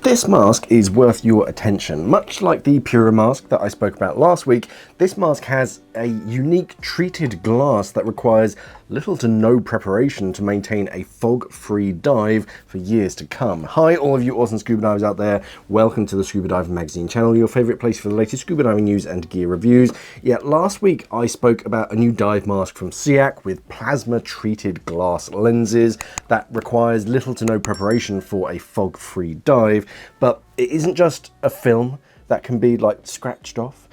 This mask is worth your attention. Much like the Pura mask that I spoke about last week, this mask has a unique treated glass that requires little to no preparation to maintain a fog-free dive for years to come. Hi all of you awesome scuba divers out there, welcome to the Scuba Diver Magazine channel, your favourite place for the latest scuba diving news and gear reviews. Last week I spoke about a new dive mask from SEAC with plasma treated glass lenses that requires little to no preparation for a fog-free dive, but it isn't just a film that can be like scratched off.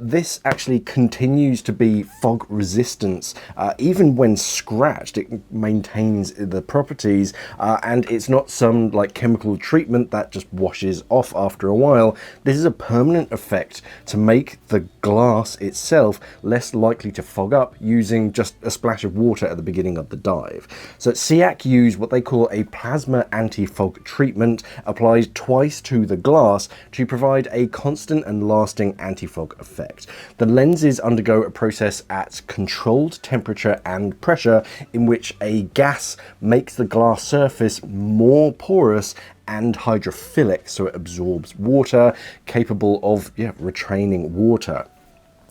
This actually continues to be fog resistance. Even when scratched, it maintains the properties, and it's not some like chemical treatment that just washes off after a while. This is a permanent effect to make the glass itself less likely to fog up using just a splash of water at the beginning of the dive. So SEAC use what they call a plasma anti-fog treatment applied twice to the glass to provide a constant and lasting anti-fog effect. The lenses undergo a process at controlled temperature and pressure in which a gas makes the glass surface more porous and hydrophilic, so it absorbs water, capable of retraining water.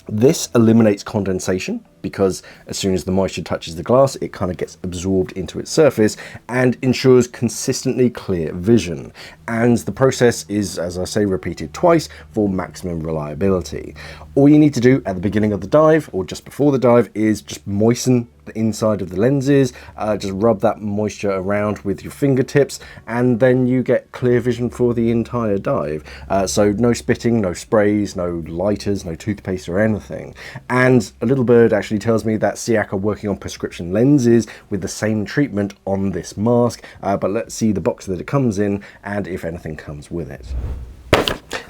This eliminates condensation because as soon as the moisture touches the glass, it kind of gets absorbed into its surface and ensures consistently clear vision. And the process is, as I say, repeated twice for maximum reliability. All you need to do at the beginning of the dive or just before the dive is just moisten the inside of the lenses, just rub that moisture around with your fingertips, and then you get clear vision for the entire dive. So no spitting, no sprays, no lighters, no toothpaste or anything. And a little bird actually tells me that SEAC are working on prescription lenses with the same treatment on this mask, but let's see the box that it comes in and if anything comes with it.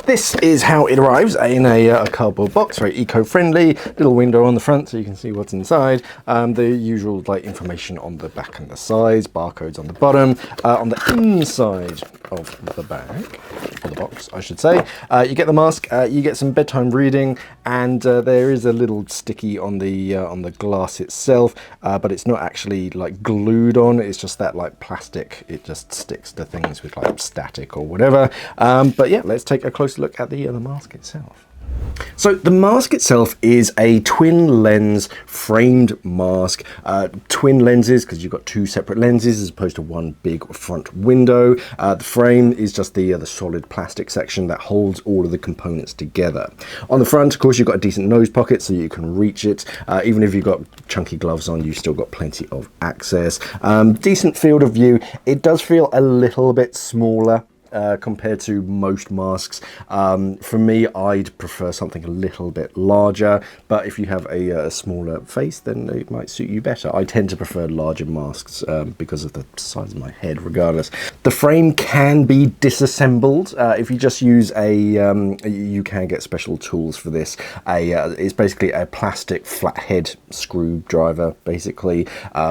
This is how it arrives in a cardboard box, very eco-friendly, little window on the front so you can see what's inside, the usual like information on the back and the sides, barcodes on the bottom. On the inside of the bag, or the box I should say, you get the mask, you get some bedtime reading, and there is a little sticky on the glass itself, but it's not actually like glued on, it's just that like plastic, it just sticks to things with like static or whatever. But yeah, let's take a closer look at the mask itself. So the mask itself is a twin lens framed mask. Twin lenses because you've got two separate lenses as opposed to one big front window. The frame is just the solid plastic section that holds all of the components together. On the front, of course, you've got a decent nose pocket so you can reach it. Even if you've got chunky gloves on, you've still got plenty of access. Decent field of view. It does feel a little bit smaller compared to most masks. For me, I'd prefer something a little bit larger, but if you have a smaller face, then it might suit you better. I tend to prefer larger masks because of the size of my head regardless. The frame can be disassembled. If you just use you can get special tools for this. It's basically a plastic flathead screwdriver basically,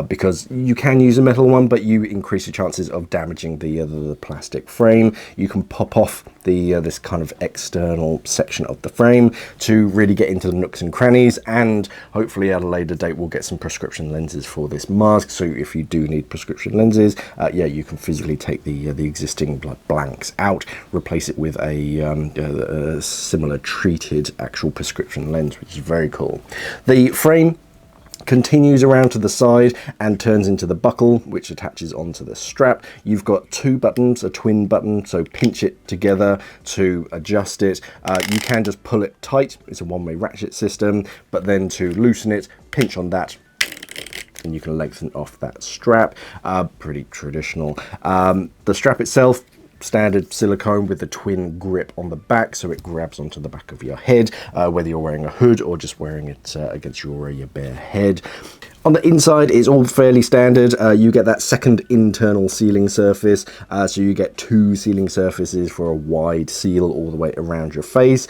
because you can use a metal one, but you increase your chances of damaging the plastic frame. You can pop off this kind of external section of the frame to really get into the nooks and crannies, and hopefully at a later date we'll get some prescription lenses for this mask. So if you do need prescription lenses, yeah, you can physically take the existing blanks out, replace it with a similar treated actual prescription lens, which is very cool. The frame continues around to the side and turns into the buckle, which attaches onto the strap. You've got two buttons, a twin button, so pinch it together to adjust it. You can just pull it tight, it's a one-way ratchet system, but then to loosen it, pinch on that, and you can lengthen off that strap. Pretty traditional. The strap itself, standard silicone with the twin grip on the back, so it grabs onto the back of your head, whether you're wearing a hood or just wearing it against your bare head. On the inside, it's all fairly standard. You get that second internal sealing surface, so you get two sealing surfaces for a wide seal all the way around your face.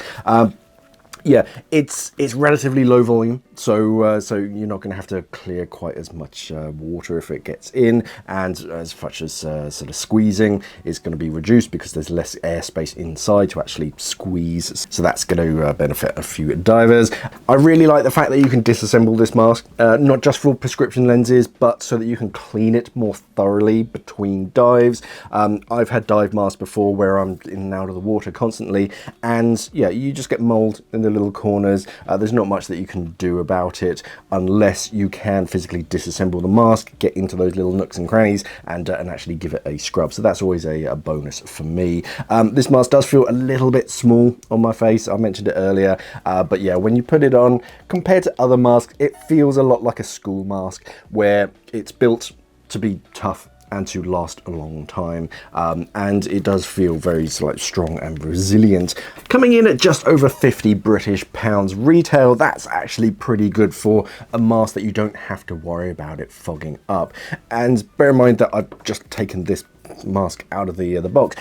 Yeah, it's relatively low volume, so so you're not going to have to clear quite as much water if it gets in, and as much as sort of squeezing is going to be reduced because there's less airspace inside to actually squeeze. So that's going to benefit a few divers. I really like the fact that you can disassemble this mask, not just for prescription lenses, but so that you can clean it more thoroughly between dives. I've had dive masks before where I'm in and out of the water constantly, and yeah, you just get mold in the little corners. There's not much that you can do about it unless you can physically disassemble the mask, get into those little nooks and crannies, and actually give it a scrub. So that's always a bonus for me. This mask does feel a little bit small on my face. I mentioned it earlier, but yeah, when you put it on, compared to other masks, it feels a lot like a school mask, where it's built to be tough and to last a long time, and it does feel very like strong and resilient. Coming in at just over 50 British pounds retail, that's actually pretty good for a mask that you don't have to worry about it fogging up. And bear in mind that I've just taken this mask out of the box.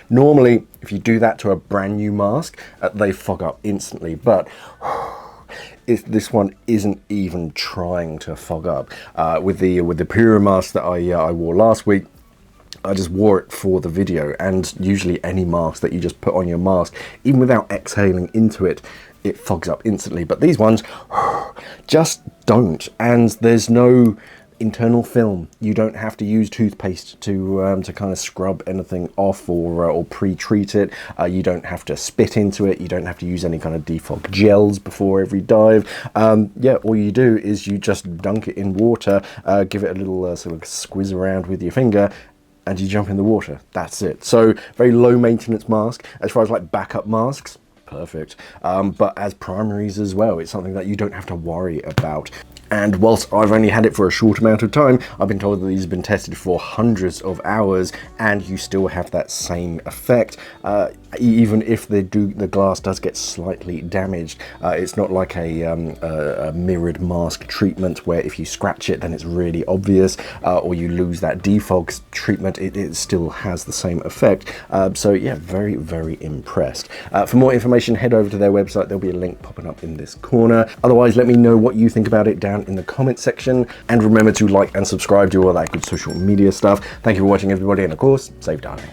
Normally, if you do that to a brand new mask, they fog up instantly, but this one isn't even trying to fog up. With the Pura mask that I wore last week, I just wore it for the video, and usually any mask that you just put on your mask, even without exhaling into it, it fogs up instantly. But these ones just don't, and there's no internal film. You don't have to use toothpaste to kind of scrub anything off or pre-treat it. You don't have to spit into it. You don't have to use any kind of defog gels before every dive. Yeah, all you do is you just dunk it in water, give it a little sort of squeeze around with your finger, and you jump in the water. That's it. So very low maintenance mask. As far as like backup masks, perfect. But as primaries as well, it's something that you don't have to worry about. And whilst I've only had it for a short amount of time, I've been told that these have been tested for hundreds of hours, and you still have that same effect. Even if the glass does get slightly damaged, it's not like a mirrored mask treatment where if you scratch it then it's really obvious, or you lose that defog treatment, it still has the same effect. So yeah, very, very impressed. For more information, head over to their website. There'll be a link popping up in this corner. Otherwise, let me know what you think about it down in the comment section, and remember to like and subscribe, do all that good social media stuff. Thank you for watching, everybody, and of course, safe diving.